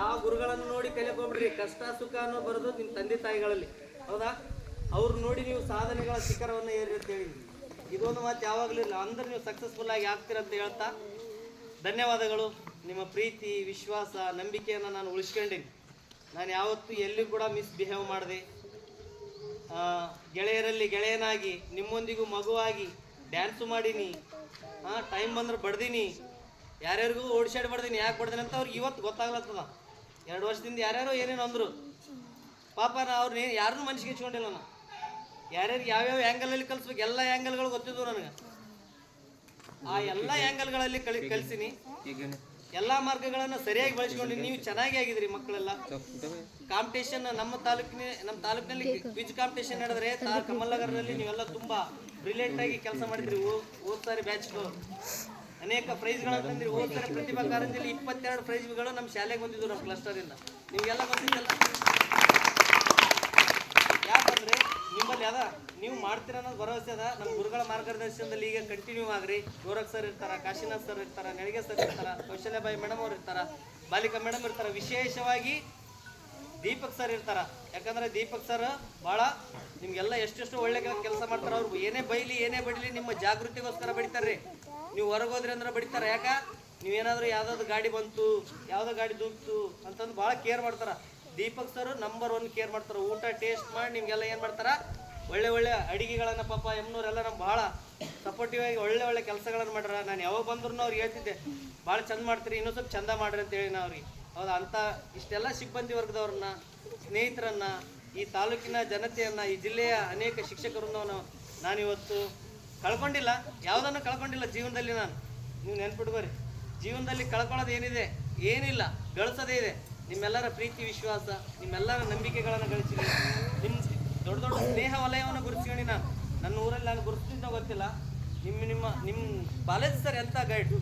ಯಾವ ಗುರುಗಳನ್ನು ನೋಡಿ ಕಲಿಯೋಗ್ಬಿಡ್ರಿ. ಕಷ್ಟ ಸುಖ ಅನ್ನೋ ಬರೋದು ನಿಮ್ಮ ತಂದೆ ತಾಯಿಗಳಲ್ಲಿ, ಹೌದಾ? ಅವ್ರು ನೋಡಿ ನೀವು ಸಾಧನೆಗಳ ಶಿಖರವನ್ನು ಏರಿ ಅಂತ ಹೇಳಿ ಇದೊಂದು ಮಾತು ಯಾವಾಗಲೂ ಇಲ್ಲ. ಅಂದ್ರೆ ನೀವು ಸಕ್ಸಸ್ಫುಲ್ ಆಗಿ ಆಗ್ತೀರಂತ ಹೇಳ್ತಾ ಧನ್ಯವಾದಗಳು. ನಿಮ್ಮ ಪ್ರೀತಿ, ವಿಶ್ವಾಸ, ನಂಬಿಕೆಯನ್ನು ನಾನು ಉಳಿಸ್ಕೊಂಡೀನಿ. ನಾನು ಯಾವತ್ತೂ ಎಲ್ಲಿ ಕೂಡ ಮಿಸ್ಬಿಹೇವ್ ಮಾಡಿದೆ. ಗೆಳೆಯರಲ್ಲಿ ಗೆಳೆಯನಾಗಿ, ನಿಮ್ಮೊಂದಿಗೂ ಮಗುವಾಗಿ ಡ್ಯಾನ್ಸು ಮಾಡೀನಿ. ಟೈಮ್ ಬಂದ್ರೆ ಬಡ್ದೀನಿ, ಯಾರ್ಯಾರಿಗೂ ಓಡಿಸಾಡಿ ಬಡ್ದೀನಿ. ಯಾಕೆ ಬಡ್ದೀನಿ ಅಂತ ಅವ್ರಿಗೆ ಇವತ್ತು ಗೊತ್ತಾಗ್ಲತ್ತದ. 2 ವರ್ಷದಿಂದ ಯಾರ್ಯಾರೋ ಏನೇನು ಅಂದರು ಪಾಪ. ಅವ್ರನ್ನ ಯಾರನ್ನೂ ಮನಸ್ಸಿಗೆ ಹಚ್ಕೊಂಡಿಲ್ಲ. ನಾನು ಯಾರ್ಯಾರಿಗೆ ಯಾವ್ಯಾವ ಆ್ಯಂಗಲಲ್ಲಿ ಕಲಿಸ್ಬೇಕು ಎಲ್ಲ ಆ್ಯಂಗಲ್ಗಳು ಗೊತ್ತಿದ್ವು ನನಗೆ. ಆ ಎಲ್ಲ ಆ್ಯಂಗಲ್ಗಳಲ್ಲಿ ಕಲಿಸಿನಿ. ಎಲ್ಲ ಮಾರ್ಗಗಳನ್ನು ಸರಿಯಾಗಿ ಬಳಸ್ಕೊಂಡು ನೀವು ಚೆನ್ನಾಗಿ ಆಗಿದ್ರಿ ಮಕ್ಕಳೆಲ್ಲ. ಕಾಂಪಿಟೇಷನ್ ನಮ್ಮ ತಾಲೂಕಿನಲ್ಲಿ ಕ್ವಿಜ್ ಕಾಂಪಿಟೇಷನ್ ನಡೆದ್ರೆ ಕಮಲನಗರದಲ್ಲಿ ನೀವೆಲ್ಲ ತುಂಬಾ ಬ್ರಿಲಿಯಂಟ್ ಆಗಿ ಕೆಲಸ ಮಾಡಿದ್ರಿ. ಹೋದ್ ಸಾರಿ ಬ್ಯಾಚ್ಗಳು ಅನೇಕ ಪ್ರೈಸ್ಗಳನ್ನು ತಂದಿರಿ. ಹೋದ್ ಸಾರಿ ಪ್ರತಿಭಾ ಕಾರಂಜಿಯಲ್ಲಿ 22 ಪ್ರೈಸ್ಗಳು ನಮ್ಮ ಶಾಲೆಗೆ ಬಂದಿದ್ದು ನಮ್ಮ ಕ್ಲಸ್ಟರಿಂದ. ನಿಮ್ಗೆಲ್ಲ ಗೊತ್ತಿದ್ದಲ್ಲ. ಯಾಕಂದ್ರೆ ನಿಮ್ಮಲ್ಲಿ ನೀವು ಮಾಡ್ತೀರ ಅನ್ನೋದು ಭರವಸೆ ಅದ. ನಮ್ಮ ಗುರುಗಳ ಮಾರ್ಗದರ್ಶನದಲ್ಲಿ ಈಗ ಕಂಟಿನ್ಯೂ ಆಗ್ರಿ. ಗೋರಖ್ ಸರ್ ಇರ್ತಾರ, ಕಾಶಿನಾಥ್ ಸರ್ ಇರ್ತಾರ, ನೆಳಗೆ ಸರ್ ಇರ್ತಾರ, ಕೌಶಲ್ಯಬಾಯಿ ಮೇಡಮ್ ಅವ್ರು ಇರ್ತಾರ, ಬಾಲಿಕಾ ಮೇಡಮ್ ಇರ್ತಾರ, ವಿಶೇಷವಾಗಿ ದೀಪಕ್ ಸರ್ ಇರ್ತಾರ. ಯಾಕಂದ್ರೆ ದೀಪಕ್ ಸರ್ ಭಾಳ ನಿಮ್ಗೆಲ್ಲ ಎಷ್ಟೆಷ್ಟು ಒಳ್ಳೆ ಕೆಲಸ ಮಾಡ್ತಾರ. ಅವ್ರು ಏನೇ ಬೈಲಿ ಏನೇ ಬಡಿಲಿ ನಿಮ್ಮ ಜಾಗೃತಿಗೋಸ್ಕರ ಬಡಿತಾರ್ರಿ. ನೀವು ಹೊರಗೋದ್ರಿ ಅಂದ್ರೆ ಬಡಿತಾರ. ಯಾಕ ನೀವೇನಾದ್ರೂ ಯಾವ್ದಾದ್ರು ಗಾಡಿ ಬಂತು, ಯಾವ್ದೋ ಗಾಡಿ ದೂಕ್ತು ಅಂತಂದು ಭಾಳ ಕೇರ್ ಮಾಡ್ತಾರ. ದೀಪಕ್ ಸರ್ ನಂಬರ್ 1 ಕೇರ್ ಮಾಡ್ತಾರೆ. ಊಟ ಟೇಸ್ಟ್ ಮಾಡಿ ನಿಮ್ಗೆಲ್ಲ ಏನು ಮಾಡ್ತಾರ, ಒಳ್ಳೆ ಒಳ್ಳೆ ಅಡಿಗೆಗಳನ್ನು ಪಾಪ ಎಮ್ನೂರೆಲ್ಲ ನಮ್ಗೆ ಭಾಳ ಸಪೋರ್ಟಿವ್ ಆಗಿ ಒಳ್ಳೆ ಕೆಲಸಗಳನ್ನು ಮಾಡ್ಯಾರ. ನಾನು ಯಾವಾಗ ಬಂದ್ರು ಅವ್ರಿಗೆ ಹೇಳ್ತಿದ್ದೆ, ಭಾಳ ಚಂದ ಮಾಡ್ತೀರಿ, ಇನ್ನೂ ಸ್ವಲ್ಪ ಚಂದ ಮಾಡ್ರಿ ಅಂತೇಳಿ ನಾ ಅವ್ರಿಗೆ. ಹೌದಾ? ಅಂಥ ಇಷ್ಟೆಲ್ಲ ಸಿಬ್ಬಂದಿ ವರ್ಗದವ್ರನ್ನ, ಸ್ನೇಹಿತರನ್ನ, ಈ ತಾಲೂಕಿನ ಜನತೆಯನ್ನು, ಈ ಜಿಲ್ಲೆಯ ಅನೇಕ ಶಿಕ್ಷಕರನ್ನು ನಾನಿವತ್ತು ಕಳ್ಕೊಂಡಿಲ್ಲ. ಯಾವುದನ್ನು ಕಳ್ಕೊಂಡಿಲ್ಲ ಜೀವನದಲ್ಲಿ. ನೀವು ನೆನ್ಪಿಟ್ಕೋರಿ, ಜೀವನದಲ್ಲಿ ಕಳ್ಕೊಳ್ಳೋದು ಏನಿದೆ? ಏನಿಲ್ಲ, ಗಳಿಸೋದೇ ಇದೆ. ನಿಮ್ಮೆಲ್ಲರ ಪ್ರೀತಿ, ವಿಶ್ವಾಸ, ನಿಮ್ಮೆಲ್ಲರ ನಂಬಿಕೆಗಳನ್ನು ಗಳಿಸಿರಿ. ನಿಮ್ಮ ದೊಡ್ಡ ಸ್ನೇಹ ವಲಯವನ್ನು ಗುರುತಿಸ್ಕೊಂಡು ನನ್ನ ಊರಲ್ಲಿ ನಾನು ಗುರುತಿಸಿದ ಗೊತ್ತಿಲ್ಲ. ನಿಮ್ಮ ಬಾಲಾಜಿ ಸರ್ ಎಂಥ ಗೈಡ್,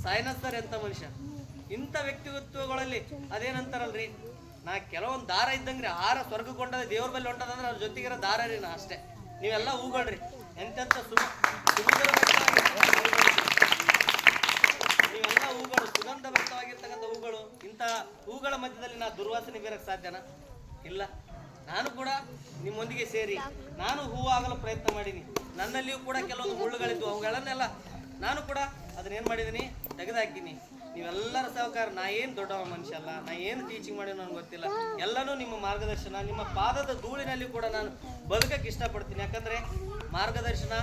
ಸಾಯಿನಾಥ್ ಸರ್ ಎಂಥ ಮನುಷ್ಯ. ಇಂಥ ವ್ಯಕ್ತಿತ್ವಗಳಲ್ಲಿ ಅದೇನಂತಾರಲ್ರಿ, ನಾ ಕೆಲವೊಂದು ದಾರ ಇದ್ದಂಗ್ರಿ, ಆರ ಸ್ವರ್ಗಕೊಂಡದ ದೇವ್ರ ಬಲ್ಲಿ ಹೊಂಟದಂದ್ರೆ ಅವ್ರ ಜೊತೆಗಿರೋ ದಾರ ರೀ. ನಾ ಅಷ್ಟೇ. ನೀವೆಲ್ಲ ಹೂಗಳ್ರಿ, ಎಂತೆಂಥ ನೀವೆಲ್ಲ ಹೂಗಳು, ಸುಗಂಧಭರಿತವಾಗಿರ್ತಕ್ಕಂಥ ಹೂಗಳು. ಇಂಥ ಹೂಗಳ ಮಧ್ಯದಲ್ಲಿ ನಾ ದುರ್ವಾಸನೆ ಬೀರಕ್ಕೆ ಸಾಧ್ಯನಾ? ಇಲ್ಲ. ನಾನು ಕೂಡ ನಿಮ್ಮೊಂದಿಗೆ ಸೇರಿ ನಾನು ಹೂವು ಆಗಲು ಪ್ರಯತ್ನ ಮಾಡೀನಿ. ನನ್ನಲ್ಲಿಯೂ ಕೂಡ ಕೆಲವೊಂದು ಮುಳ್ಳುಗಳಿದ್ವು. ಅವುಗಳನ್ನೆಲ್ಲ ನಾನು ಕೂಡ ಅದನ್ನೇನು ಮಾಡಿದ್ದೀನಿ, ತೆಗೆದುಹಾಕಿನಿ. ನೀವೆಲ್ಲರ ಸಹಕಾರ. ನಾ ಏನು ದೊಡ್ಡ ಮನುಷ್ಯ ಅಲ್ಲ, ನಾ ಏನು ಟೀಚಿಂಗ್ ಮಾಡಿ ನನಗೆ ಗೊತ್ತಿಲ್ಲ. ಎಲ್ಲನೂ ನಿಮ್ಮ ಮಾರ್ಗದರ್ಶನ, ನಿಮ್ಮ ಪಾದದ ಧೂಳಿನಲ್ಲಿ ಕೂಡ ನಾನು ಬದುಕಕ್ಕೆ ಇಷ್ಟಪಡ್ತೀನಿ. ಯಾಕಂದರೆ ಮಾರ್ಗದರ್ಶನ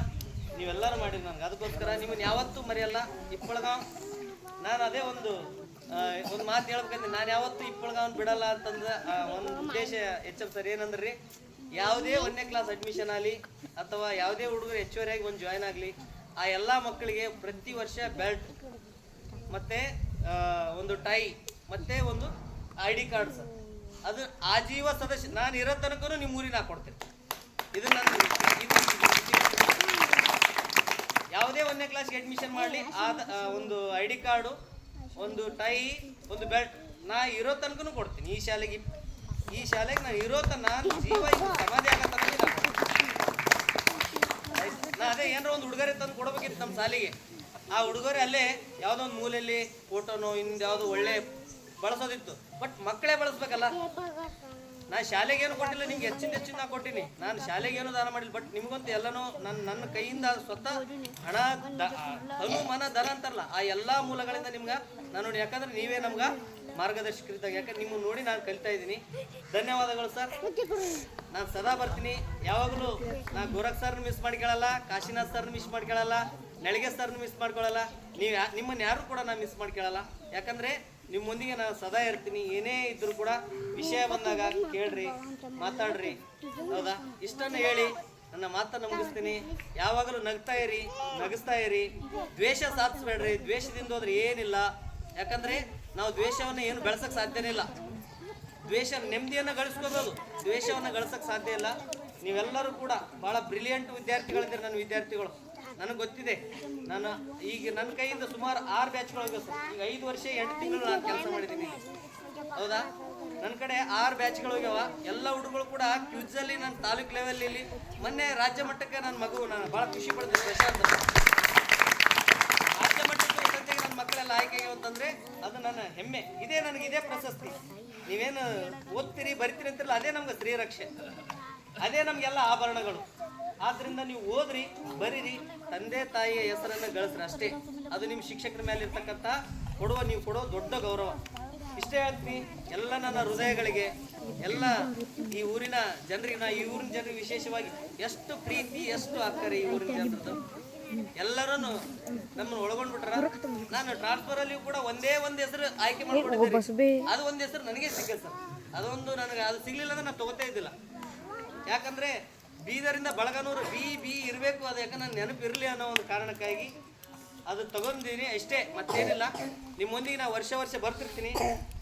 ನೀವೆಲ್ಲರೂ ಮಾಡಿರಿ ನನಗೆ. ಅದಕ್ಕೋಸ್ಕರ ನಿಮ್ಮನ್ನು ಯಾವತ್ತೂ ಮರೆಯಲ್ಲ. ಇಪ್ಪಳಗಾಂವ್ ನಾನು ಅದೇ ಒಂದು ಮಾತು ಹೇಳ್ಬೇಕಂದ್ರೆ, ನಾನು ಯಾವತ್ತೂ ಇಪ್ಪಳಗಾಂವ್ ಬಿಡಲ್ಲ ಅಂತಂದ್ರೆ ಒಂದು ಉದ್ದೇಶ ಹೆಚ್ಚು ಸರ್. ಏನಂದ್ರಿ, ಯಾವುದೇ 1ನೇ ಕ್ಲಾಸ್ ಅಡ್ಮಿಷನ್ ಆಗಲಿ ಅಥವಾ ಯಾವುದೇ ಹುಡುಗರು ಹೆಚ್ಚುವರಿಯಾಗಿ ಒಂದು ಜಾಯ್ನ್ ಆಗಲಿ, ಆ ಎಲ್ಲ ಮಕ್ಕಳಿಗೆ ಪ್ರತಿ ವರ್ಷ ಬೆಲ್ಟ್ ಮತ್ತು ಒಂದು ಟೈ ಮತ್ತು ಒಂದು ID ಕಾರ್ಡ್ ಸರ್. ಅದು ಆಜೀವ ಸದಸ್ಯ ನಾನು ಇರೋ ತನಕ ನಿಮ್ಮ ಊರಿಗೆ ನಾ ಕೊಡ್ತೇನೆ. ಇದು ನನ್ನ ಯಾವುದೇ 1ನೇ ಕ್ಲಾಸ್ಗೆ ಅಡ್ಮಿಷನ್ ಮಾಡಲಿ, ಒಂದು ID ಕಾರ್ಡು, ಒಂದು ಟೈ, ಒಂದು ಬೆಲ್ಟ್ ನಾ ಇರೋ ತನಕ ಕೊಡ್ತೀನಿ. ಈ ಶಾಲೆಗೆ ನಾನು ಇರೋ ನಾನು ಜೀವ ಸಮಾಧಿ ಆಗತ್ತ ನಾ ಅದೇ ಏನಾರ ಒಂದು ಉಡುಗೊರೆ ತಂದು ಕೊಡ್ಬೇಕಿತ್ತು ನಮ್ಮ ಶಾಲೆಗೆ. ಆ ಉಡುಗೊರೆ ಅಲ್ಲೇ ಯಾವುದೋ ಒಂದು ಮೂಲೆಯಲ್ಲಿ ಫೋಟೋನೋ ಇನ್ನೊಂದು ಯಾವುದೋ ಒಳ್ಳೆ ಬಳಸೋದಿತ್ತು. ಬಟ್ ಮಕ್ಕಳೇ ಬಳಸ್ಬೇಕಲ್ಲ. ನಾನು ಶಾಲೆಗೇನು ಕೊಟ್ಟಿಲ್ಲ, ನಿಮ್ಗೆ ಹೆಚ್ಚಿನ ನಾ ಕೊಟ್ಟಿನಿ. ನಾನು ಶಾಲೆಗೇನು ದಾನ ಮಾಡಿಲ್ಲ. ಬಟ್ ನಿಮಗಂತೂ ಎಲ್ಲನೂ ನನ್ನ ಕೈಯಿಂದ ಸ್ವತಃ ಹಣ, ತನು, ಮನ, ಧನ ಅಂತಾರಲ್ಲ, ಆ ಎಲ್ಲ ಮೂಲಗಳಿಂದ ನಿಮ್ಗೆ ನಾನು ನೋಡಿ. ಯಾಕಂದ್ರೆ ನೀವೇ ನಮ್ಗೆ ಮಾರ್ಗದರ್ಶಕರಿದ್ದಾಗ. ಯಾಕಂದ್ರೆ ನಿಮ್ಮನ್ನು ನೋಡಿ ನಾನು ಕಲಿತಾ ಇದ್ದೀನಿ. ಧನ್ಯವಾದಗಳು ಸರ್. ನಾನು ಸದಾ ಬರ್ತೀನಿ. ಯಾವಾಗಲೂ ನಾನು ಗೋರಖ್ ಸರ್ನ ಮಿಸ್ ಮಾಡ್ಕೊಳ್ಳಲ್ಲ, ಕಾಶಿನಾಥ್ ಸರ್ನ ಮಿಸ್ ಮಾಡ್ಕೊಳ್ಳಲ್ಲ, ನೆಳಗೆ ಸರ್ನ ಮಿಸ್ ಮಾಡ್ಕೊಳ್ಳಲ್ಲ. ನಿಮ್ಮನ್ನು ಯಾರು ಕೂಡ ನಾನು ಮಿಸ್ ಮಾಡ್ಕೊಳ್ಳಲ್ಲ. ಯಾಕಂದರೆ ನಿಮ್ಮೊಂದಿಗೆ ನಾನು ಸದಾ ಇರ್ತೀನಿ. ಏನೇ ಇದ್ರೂ ಕೂಡ ವಿಷಯ ಬಂದಾಗ ಕೇಳ್ರಿ, ಮಾತಾಡ್ರಿ. ಹೌದಾ? ಇಷ್ಟನ್ನು ಹೇಳಿ ನನ್ನ ಮಾತನ್ನು ಮುಗಿಸ್ತೀನಿ. ಯಾವಾಗಲೂ ನಗಿಸ್ತಾ ಇರಿ. ದ್ವೇಷ ಸಾಧಿಸ್ಬೇಡ್ರಿ. ದ್ವೇಷದಿಂದ ಹೋದ್ರೆ ಏನಿಲ್ಲ. ಯಾಕಂದರೆ ನಾವು ದ್ವೇಷವನ್ನು ಏನು ಬೆಳೆಸೋಕ್ಕೆ ಸಾಧ್ಯನೇ ಇಲ್ಲ. ನೆಮ್ಮದಿಯನ್ನು ಗಳಿಸ್ಕೋಬೋದು, ದ್ವೇಷವನ್ನು ಗಳಿಸೋಕ್ಕೆ ಸಾಧ್ಯ ಇಲ್ಲ. ನೀವೆಲ್ಲರೂ ಕೂಡ ಭಾಳ ಬ್ರಿಲಿಯಂಟ್ ವಿದ್ಯಾರ್ಥಿಗಳಿದ್ದೀರಿ. ನನ್ನ ವಿದ್ಯಾರ್ಥಿಗಳು ನನಗೆ ಗೊತ್ತಿದೆ. ನಾನು ಈಗ ನನ್ನ ಕೈಯಿಂದ ಸುಮಾರು 6 ಬ್ಯಾಚ್ಗಳು ಹೋಗ್ಯಾವ ಸರ್. ಈಗ 5 ವರ್ಷ 8 ತಿಂಗಳು ನಾನು ಕೆಲಸ ಮಾಡಿದ್ದೀನಿ. ಹೌದಾ? ನನ್ನ ಕಡೆ 6 ಬ್ಯಾಚ್ಗಳು ಹೋಗ್ಯಾವ. ಎಲ್ಲ ಹುಡುಗರು ಕೂಡ ಕ್ವಿಝಲ್ಲಿ ನನ್ನ ತಾಲೂಕು ಲೆವೆಲಲ್ಲಿ ಮೊನ್ನೆ ರಾಜ್ಯ ಮಟ್ಟಕ್ಕೆ ನನ್ನ ಮಗು, ನಾನು ಭಾಳ ಖುಷಿ ಪಡ್ತೀನಿ. ಪ್ರಶಾಂತ್ ರಾಜ್ಯ ಮಟ್ಟಕ್ಕೆ ನನ್ನ ಮಕ್ಕಳೆಲ್ಲ ಆಯ್ಕೆಗೆ ಅಂತಂದ್ರೆ ಅದು ನನ್ನ ಹೆಮ್ಮೆ. ಇದೇ ಪ್ರಶಸ್ತಿ. ನೀವೇನು ಓದ್ತೀರಿ ಬರಿತೀರಿ ಅಂತಿರಲ್ಲ, ಅದೇ ನಮ್ಗೆ ಶ್ರೀರಕ್ಷೆ, ಅದೇ ನಮ್ಗೆಲ್ಲ ಆಭರಣಗಳು. ಆದ್ರಿಂದ ನೀವು ಓದ್ರಿ, ಬರೀರಿ, ತಂದೆ ತಾಯಿಯ ಹೆಸರನ್ನು ಗಳಿಸ್ರಿ ಅಷ್ಟೇ. ಅದು ನಿಮ್ಮ ಶಿಕ್ಷಕರ ಮೇಲೆ ಇರ್ತಕ್ಕಂಥ ನೀವು ಕೊಡೋ ದೊಡ್ಡ ಗೌರವ. ಇಷ್ಟೇ ಹೇಳ್ತೀನಿ ಎಲ್ಲ ನನ್ನ ಹೃದಯಗಳಿಗೆ, ಎಲ್ಲ ಈ ಊರಿನ ಜನರಿಗೆ, ಈ ಊರಿನ ಜನರಿಗೆ ವಿಶೇಷವಾಗಿ ಎಷ್ಟು ಪ್ರೀತಿ, ಎಷ್ಟು ಅಕ್ಕರೆ ಈ ಊರಿನ ಜನರದ್ದು. ಎಲ್ಲರೂ ನಮ್ಮನ್ನು ಒಳಗೊಂಡ್ಬಿಟ್ರ. ನಾನು ಟ್ರಾನ್ಸ್ಫರ್ ಅಲ್ಲಿ ಕೂಡ ಒಂದೇ ಒಂದು ಹೆಸರು ಆಯ್ಕೆ ಮಾಡ್ಕೊಂಡಿದ್ದೆ, ಅದು ಒಂದು ಹೆಸರು ನನಗೆ ಸಿಕ್ಕ ಸರ್. ಅದೊಂದು ನನಗೆ ಅದು ಸಿಗ್ಲಿಲ್ಲ ಅಂದ್ರೆ ನಾನು ತಗೋತಾ ಇದ್ದಿಲ್ಲ. ಯಾಕಂದ್ರೆ ಬೀದರಿಂದ ಬಳಗನೂರು ಬಿ ಇರಬೇಕು, ಅದು ಯಾಕಂದ್ರೆ ನಾನು ನೆನಪಿರಲಿ ಅನ್ನೋ ಒಂದು ಕಾರಣಕ್ಕಾಗಿ ಅದು ತಗೊಂಡಿದ್ದೀನಿ ಅಷ್ಟೇ, ಮತ್ತೇನಿಲ್ಲ. ನಿಮ್ಮೊಂದಿಗೆ ನಾನು ವರ್ಷ ಬರ್ತಿರ್ತೀನಿ.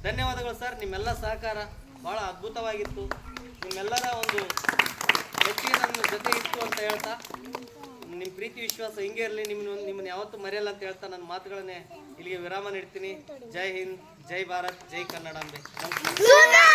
ಧನ್ಯವಾದಗಳು ಸರ್. ನಿಮ್ಮೆಲ್ಲ ಸಹಕಾರ ಭಾಳ ಅದ್ಭುತವಾಗಿತ್ತು. ನಿಮ್ಮೆಲ್ಲರ ಒಂದು ಮೆಚ್ಚುಗೆ ನನ್ನ ಜೊತೆ ಇತ್ತು ಅಂತ ಹೇಳ್ತಾ, ನಿಮ್ಮ ಪ್ರೀತಿ ವಿಶ್ವಾಸ ಹಿಂಗೆ ಇರಲಿ, ನಿಮ್ಮನ್ನು ಯಾವತ್ತೂ ಮರೆಯಲ್ಲ ಅಂತ ಹೇಳ್ತಾ ನನ್ನ ಮಾತುಗಳನ್ನೇ ಇಲ್ಲಿಗೆ ವಿರಾಮ ನೀಡ್ತೀನಿ. ಜೈ ಹಿಂದ್, ಜೈ ಭಾರತ್, ಜೈ ಕನ್ನಡಾಂಬೆ. ನಮಸ್ಕಾರ.